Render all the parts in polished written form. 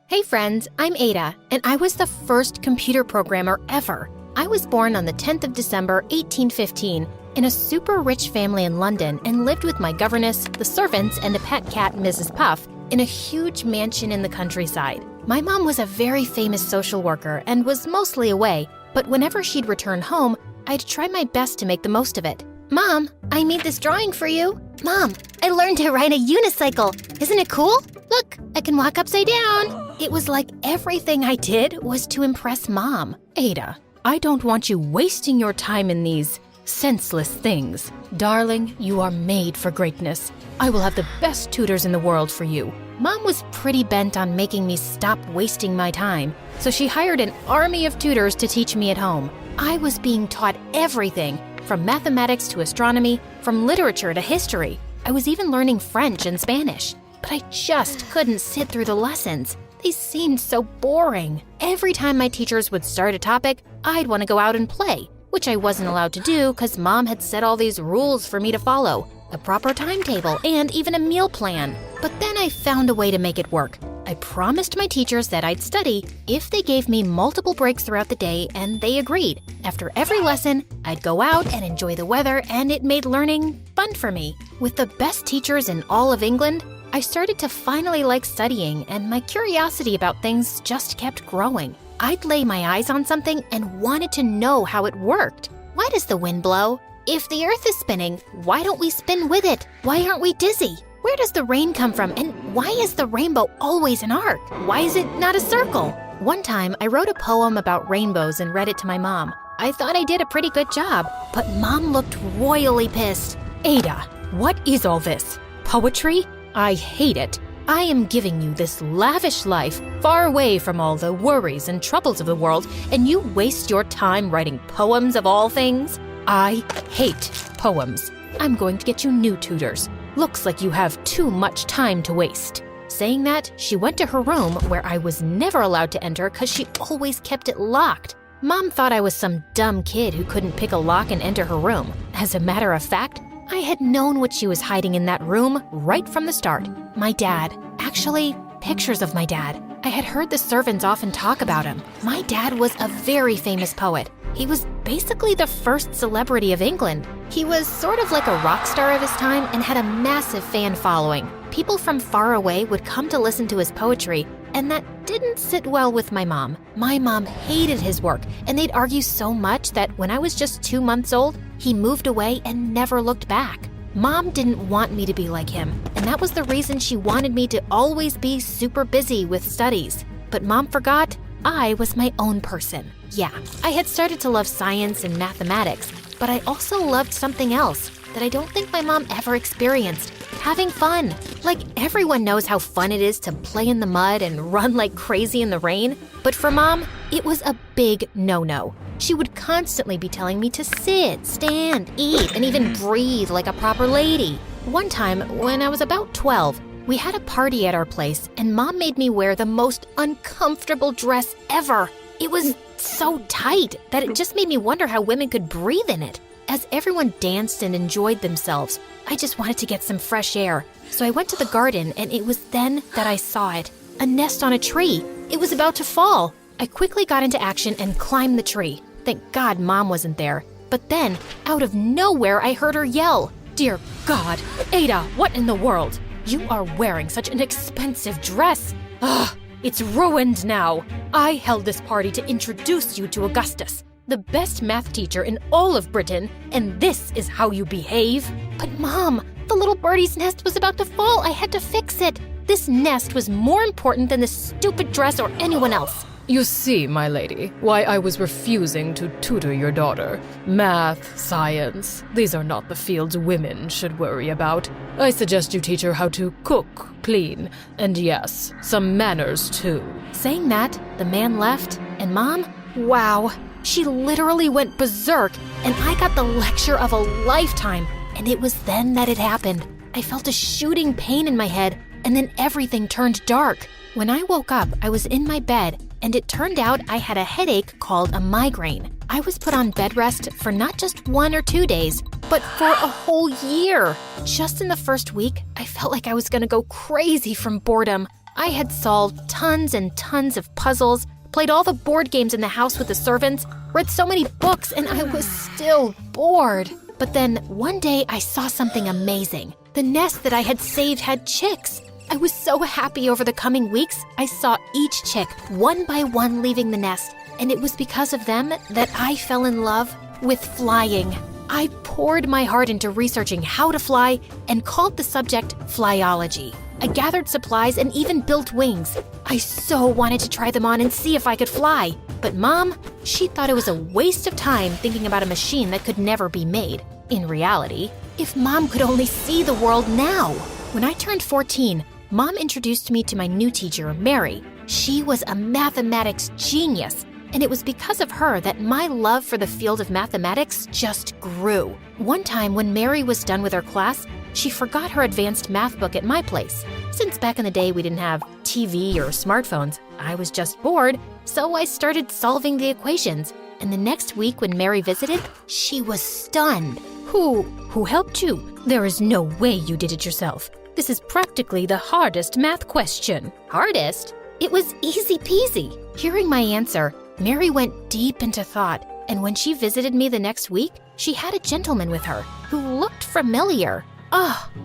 Hey friends, I'm Ada, and I was the first computer programmer ever. I was born on the 10th of December, 1815, in a super rich family in London and lived with my governess, the servants, and a pet cat, Mrs. Puff, in a huge mansion in the countryside. My mom was a very famous social worker and was mostly away, but whenever she'd return home, I'd try my best to make the most of it. Mom, I made this drawing for you. Mom, I learned to ride a unicycle. Isn't it cool? Look, I can walk upside down. It was like everything I did was to impress Mom. Ada, I don't want you wasting your time in these senseless things. Darling, you are made for greatness. I will have the best tutors in the world for you. Mom was pretty bent on making me stop wasting my time, so she hired an army of tutors to teach me at home. I was being taught everything, from mathematics to astronomy, from literature to history. I was even learning French and Spanish. But I just couldn't sit through the lessons. They seemed so boring. Every time my teachers would start a topic, I'd want to go out and play, which I wasn't allowed to do because Mom had set all these rules for me to follow, a proper timetable, and even a meal plan. But then I found a way to make it work. I promised my teachers that I'd study if they gave me multiple breaks throughout the day, and they agreed. After every lesson, I'd go out and enjoy the weather, and it made learning fun for me. With the best teachers in all of England, I started to finally like studying, and my curiosity about things just kept growing. I'd lay my eyes on something and wanted to know how it worked. Why does the wind blow? If the earth is spinning, why don't we spin with it? Why aren't we dizzy? Where does the rain come from, and why is the rainbow always an arc? Why is it not a circle? One time, I wrote a poem about rainbows and read it to my mom. I thought I did a pretty good job, but Mom looked royally pissed. Ada, what is all this? Poetry? I hate it. I am giving you this lavish life, far away from all the worries and troubles of the world, and you waste your time writing poems of all things? I hate poems. I'm going to get you new tutors. Looks like you have too much time to waste. Saying that, she went to her room where I was never allowed to enter because she always kept it locked. Mom thought I was some dumb kid who couldn't pick a lock and enter her room. As a matter of fact, I had known what she was hiding in that room right from the start. My dad. Actually, pictures of my dad. I had heard the servants often talk about him. My dad was a very famous poet. He was basically the first celebrity of England. He was sort of like a rock star of his time and had a massive fan following. People from far away would come to listen to his poetry, and that didn't sit well with my mom. My mom hated his work, and they'd argue so much that when I was just 2 months old, he moved away and never looked back. Mom didn't want me to be like him, and that was the reason she wanted me to always be super busy with studies. But Mom forgot I was my own person. Yeah, I had started to love science and mathematics, but I also loved something else that I don't think my mom ever experienced. Having fun. Like, everyone knows how fun it is to play in the mud and run like crazy in the rain, but for Mom, it was a big no-no. She would constantly be telling me to sit, stand, eat, and even breathe like a proper lady. One time, when I was about 12, we had a party at our place, and Mom made me wear the most uncomfortable dress ever. It was so tight that it just made me wonder how women could breathe in it. As everyone danced and enjoyed themselves, I just wanted to get some fresh air. So I went to the garden, and it was then that I saw it. A nest on a tree. It was about to fall. I quickly got into action and climbed the tree. Thank God Mom wasn't there. But then, out of nowhere, I heard her yell. Dear God, Ada, what in the world? You are wearing such an expensive dress. Ugh, it's ruined now. I held this party to introduce you to Augustus, the best math teacher in all of Britain, and this is how you behave? But Mom, the little birdie's nest was about to fall. I had to fix it. This nest was more important than this stupid dress or anyone else. You see, my lady, why I was refusing to tutor your daughter. Math, science, these are not the fields women should worry about. I suggest you teach her how to cook, clean, and yes, some manners too. Saying that, the man left, and Mom, wow, she literally went berserk, and I got the lecture of a lifetime. And it was then that it happened. I felt a shooting pain in my head, and then everything turned dark. When I woke up, I was in my bed, and it turned out I had a headache called a migraine. I was put on bed rest for not just 1 or 2 days, but for a whole year. Just in the first week, I felt like I was gonna go crazy from boredom. I had solved tons and tons of puzzles, played all the board games in the house with the servants, read so many books, and I was still bored. But then one day I saw something amazing. The nest that I had saved had chicks. I was so happy over the coming weeks. I saw each chick, one by one, leaving the nest, and it was because of them that I fell in love with flying. I poured my heart into researching how to fly and called the subject flyology. I gathered supplies and even built wings. I so wanted to try them on and see if I could fly. But Mom, she thought it was a waste of time thinking about a machine that could never be made. In reality, if Mom could only see the world now. When I turned 14, Mom introduced me to my new teacher, Mary. She was a mathematics genius, and it was because of her that my love for the field of mathematics just grew. One time when Mary was done with her class, she forgot her advanced math book at my place. Since back in the day we didn't have TV or smartphones, I was just bored, so I started solving the equations. And the next week when Mary visited, she was stunned. Who helped you? There is no way you did it yourself. This is practically the hardest math question. Hardest? It was easy peasy. Hearing my answer, Mary went deep into thought, and when she visited me the next week, she had a gentleman with her who looked familiar.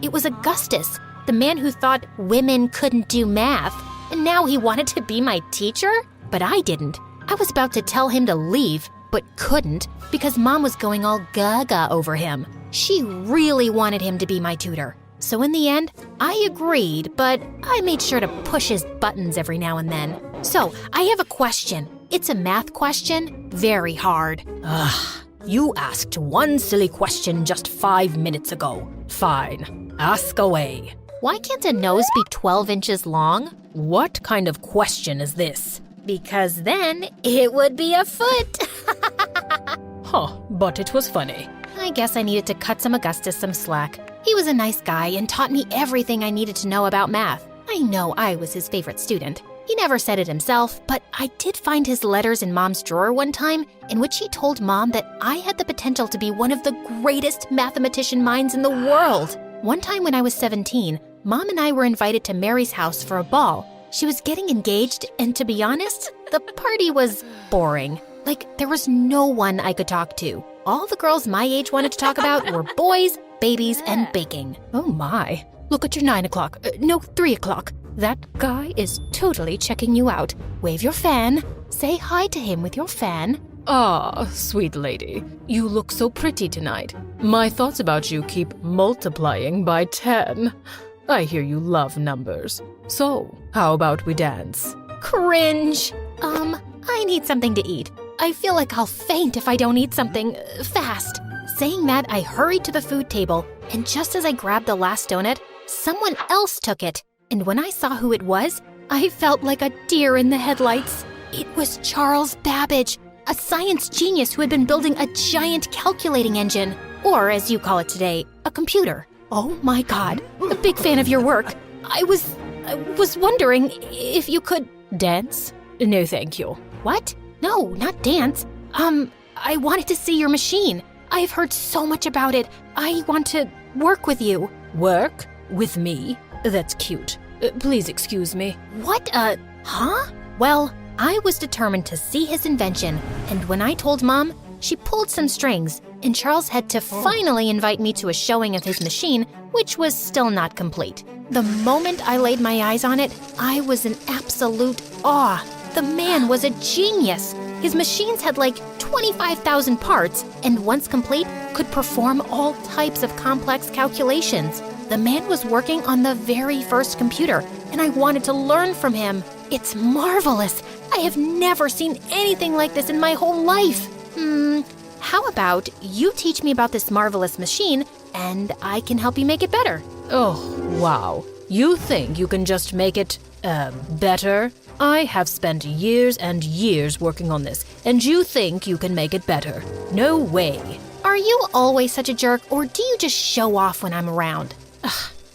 It was Augustus, the man who thought women couldn't do math, and now he wanted to be my teacher? But I didn't. I was about to tell him to leave, but couldn't because Mom was going all gaga over him. She really wanted him to be my tutor. So in the end, I agreed, but I made sure to push his buttons every now and then. So, I have a question. It's a math question, very hard. You asked one silly question just 5 minutes ago. Fine, ask away. Why can't a nose be 12 inches long? What kind of question is this? Because then it would be a foot. But it was funny. I guess I needed to cut some Augustus some slack. He was a nice guy and taught me everything I needed to know about math. I know I was his favorite student. He never said it himself, but I did find his letters in Mom's drawer one time in which he told Mom that I had the potential to be one of the greatest mathematician minds in the world. One time when I was 17, Mom and I were invited to Mary's house for a ball. She was getting engaged, and to be honest, the party was boring. Like, there was no one I could talk to. All the girls my age wanted to talk about were boys, babies, and baking. Oh my. Look at your 9 o'clock. No, 3 o'clock. That guy is totally checking you out. Wave your fan. Say hi to him with your fan. Sweet lady, you look so pretty tonight. My thoughts about you keep multiplying by 10. I hear you love numbers. So, how about we dance? Cringe. I need something to eat. I feel like I'll faint if I don't eat something fast. Saying that, I hurried to the food table, and just as I grabbed the last donut, someone else took it. And when I saw who it was, I felt like a deer in the headlights. It was Charles Babbage, a science genius who had been building a giant calculating engine, or as you call it today, a computer. Oh my God, a big fan of your work. I was wondering if you could dance? No, thank you. What? No, not dance. I wanted to see your machine. I've heard so much about it. I want to work with you. Work? With me? That's cute. Please excuse me. What huh? Well, I was determined to see his invention, and when I told Mom, she pulled some strings, and Charles had to finally invite me to a showing of his machine, which was still not complete. The moment I laid my eyes on it, I was in absolute awe. The man was a genius. His machines had like 25,000 parts, and once complete, could perform all types of complex calculations. The man was working on the very first computer, and I wanted to learn from him. It's marvelous. I have never seen anything like this in my whole life. How about you teach me about this marvelous machine, and I can help you make it better? Oh, wow. You think you can just make it, better? I have spent years and years working on this, and you think you can make it better? No way. Are you always such a jerk, or do you just show off when I'm around?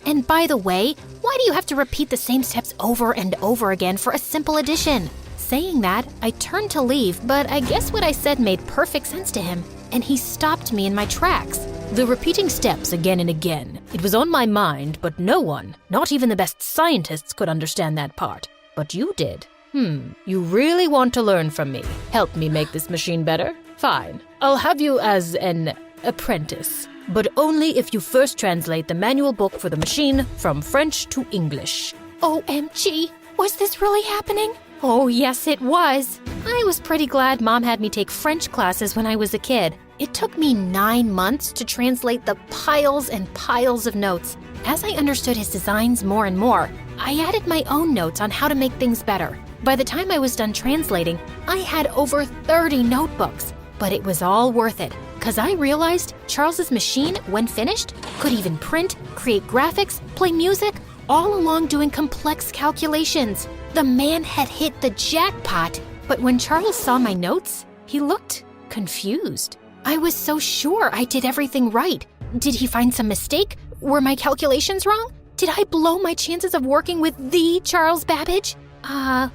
And by the way, why do you have to repeat the same steps over and over again for a simple addition? Saying that, I turned to leave, but I guess what I said made perfect sense to him, and he stopped me in my tracks. The repeating steps again and again. It was on my mind, but no one, not even the best scientists, could understand that part. But you did. You really want to learn from me? Help me make this machine better? Fine. I'll have you as an apprentice. But only if you first translate the manual book for the machine from French to English. OMG, was this really happening? Oh, yes, it was. I was pretty glad Mom had me take French classes when I was a kid. It took me 9 months to translate the piles and piles of notes. As I understood his designs more and more, I added my own notes on how to make things better. By the time I was done translating, I had over 30 notebooks. But it was all worth it, because I realized Charles's machine, when finished, could even print, create graphics, play music, all along doing complex calculations. The man had hit the jackpot. But when Charles saw my notes, he looked confused. I was so sure I did everything right. Did he find some mistake? Were my calculations wrong? Did I blow my chances of working with the Charles Babbage?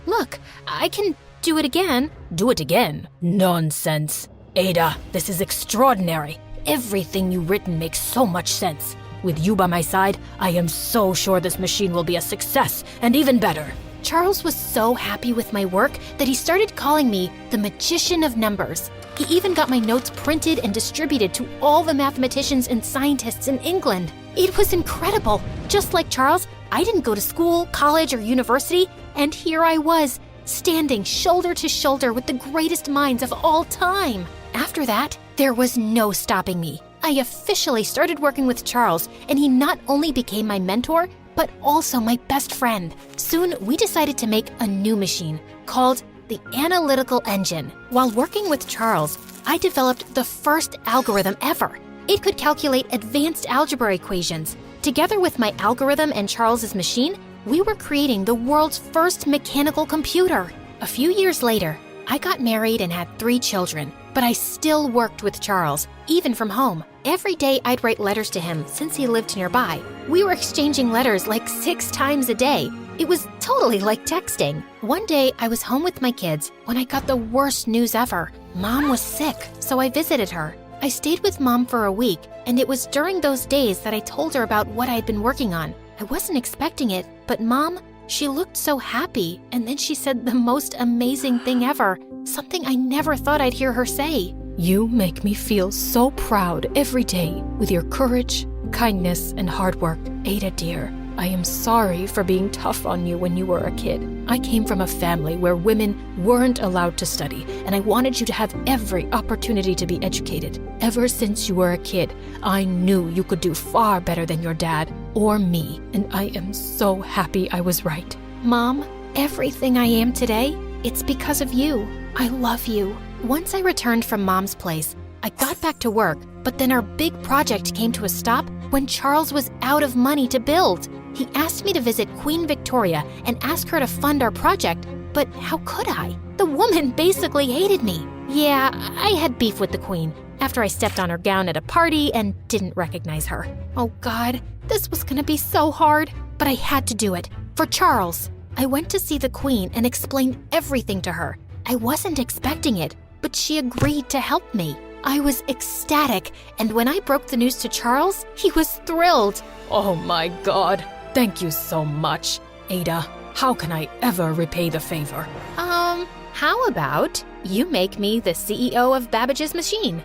Look, I can do it again. Do it again? Nonsense. Ada, this is extraordinary. Everything you've written makes so much sense. With you by my side, I am so sure this machine will be a success and even better. Charles was so happy with my work that he started calling me the magician of numbers. He even got my notes printed and distributed to all the mathematicians and scientists in England. It was incredible. Just like Charles, I didn't go to school, college, or university, and here I was, standing shoulder to shoulder with the greatest minds of all time. After that, there was no stopping me. I officially started working with Charles, and he not only became my mentor, but also my best friend. Soon, we decided to make a new machine called the Analytical Engine. While working with Charles, I developed the first algorithm ever. It could calculate advanced algebra equations. Together with my algorithm and Charles's machine, we were creating the world's first mechanical computer. A few years later, I got married and had 3 children, but I still worked with Charles, even from home. Every day I'd write letters to him since he lived nearby. We were exchanging letters like 6 times a day. It was totally like texting. One day I was home with my kids when I got the worst news ever. Mom was sick, so I visited her. I stayed with Mom for a week, and it was during those days that I told her about what I had been working on. I wasn't expecting it, but Mom, she looked so happy, and then she said the most amazing thing ever, something I never thought I'd hear her say. You make me feel so proud every day with your courage, kindness, and hard work. Ada dear, I am sorry for being tough on you when you were a kid. I came from a family where women weren't allowed to study, and I wanted you to have every opportunity to be educated. Ever since you were a kid, I knew you could do far better than your dad or me, and I am so happy I was right. Mom, everything I am today, it's because of you. I love you. Once I returned from Mom's place, I got back to work, but then our big project came to a stop when Charles was out of money to build. He asked me to visit Queen Victoria and ask her to fund our project, but how could I? The woman basically hated me. Yeah, I had beef with the Queen after I stepped on her gown at a party and didn't recognize her. Oh God, this was gonna be so hard, but I had to do it. For Charles. I went to see the Queen and explained everything to her. I wasn't expecting it, but she agreed to help me. I was ecstatic, and when I broke the news to Charles, he was thrilled. Oh my God. Thank you so much. Ada, how can I ever repay the favor? How about you make me the CEO of Babbage's machine?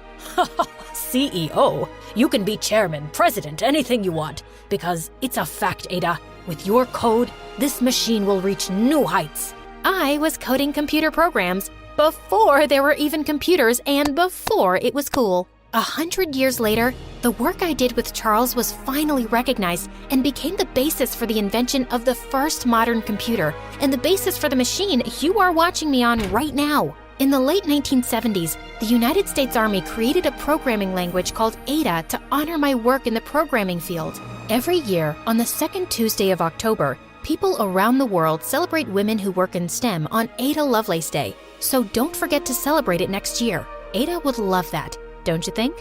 CEO? You can be chairman, president, anything you want, because it's a fact, Ada. With your code, this machine will reach new heights. I was coding computer programs before there were even computers and before it was cool. 100 years later, the work I did with Charles was finally recognized and became the basis for the invention of the first modern computer and the basis for the machine you are watching me on right now. In the late 1970s, the United States Army created a programming language called Ada to honor my work in the programming field. Every year, on the second Tuesday of October, people around the world celebrate women who work in STEM on Ada Lovelace Day, so don't forget to celebrate it next year. Ada would love that, don't you think?